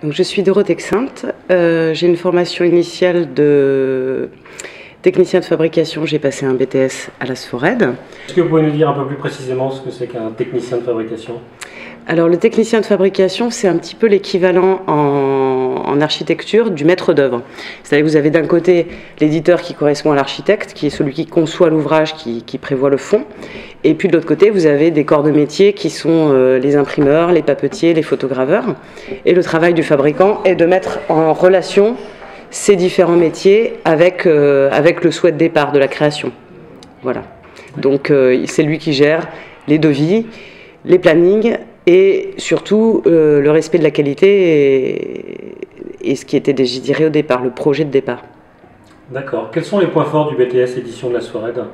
Donc, je suis Dorothée Xinte, j'ai une formation initiale de technicien de fabrication, j'ai passé un BTS à la Sfored. Est-ce que vous pouvez nous dire un peu plus précisément ce que c'est qu'un technicien de fabrication? Alors le technicien de fabrication, c'est un petit peu l'équivalent en architecture du maître d'œuvre. C'est-à-dire que vous avez d'un côté l'éditeur qui correspond à l'architecte, qui est celui qui conçoit l'ouvrage, qui prévoit le fond. Et puis de l'autre côté, vous avez des corps de métier qui sont les imprimeurs, les papetiers, les photograveurs. Et le travail du fabricant est de mettre en relation ces différents métiers avec le souhait de départ de la création. Voilà. Donc c'est lui qui gère les devis, les plannings, et surtout le respect de la qualité et ce qui était désiré au départ, le projet de départ. D'accord. Quels sont les points forts du BTS édition de la Sfored?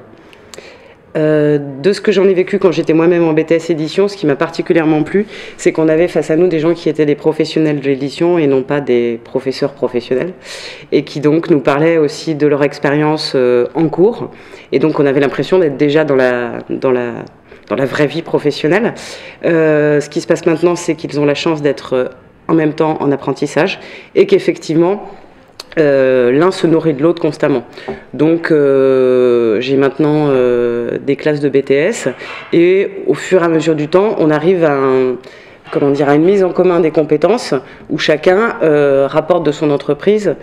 De ce que j'en ai vécu quand j'étais moi-même en BTS édition, ce qui m'a particulièrement plu, c'est qu'on avait face à nous des gens qui étaient des professionnels de l'édition et non pas des professeurs professionnels, et qui donc nous parlaient aussi de leur expérience en cours, et donc on avait l'impression d'être déjà dans la vraie vie professionnelle. Ce qui se passe maintenant, c'est qu'ils ont la chance d'être en même temps en apprentissage et qu'effectivement, l'un se nourrit de l'autre constamment. Donc j'ai maintenant des classes de BTS et au fur et à mesure du temps, on arrive à une mise en commun des compétences où chacun rapporte de son entreprise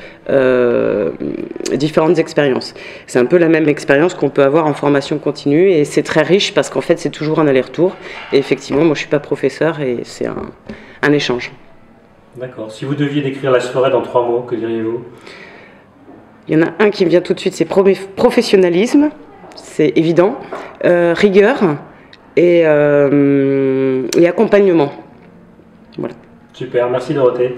différentes expériences. C'est un peu la même expérience qu'on peut avoir en formation continue et c'est très riche parce qu'en fait c'est toujours un aller-retour et effectivement moi je suis pas professeur et c'est un échange. D'accord. Si vous deviez décrire la Sfored en 3 mots, que diriez-vous? Il y en a un qui me vient tout de suite, c'est professionnalisme, c'est évident, rigueur et accompagnement. Voilà. Super, merci Dorothée.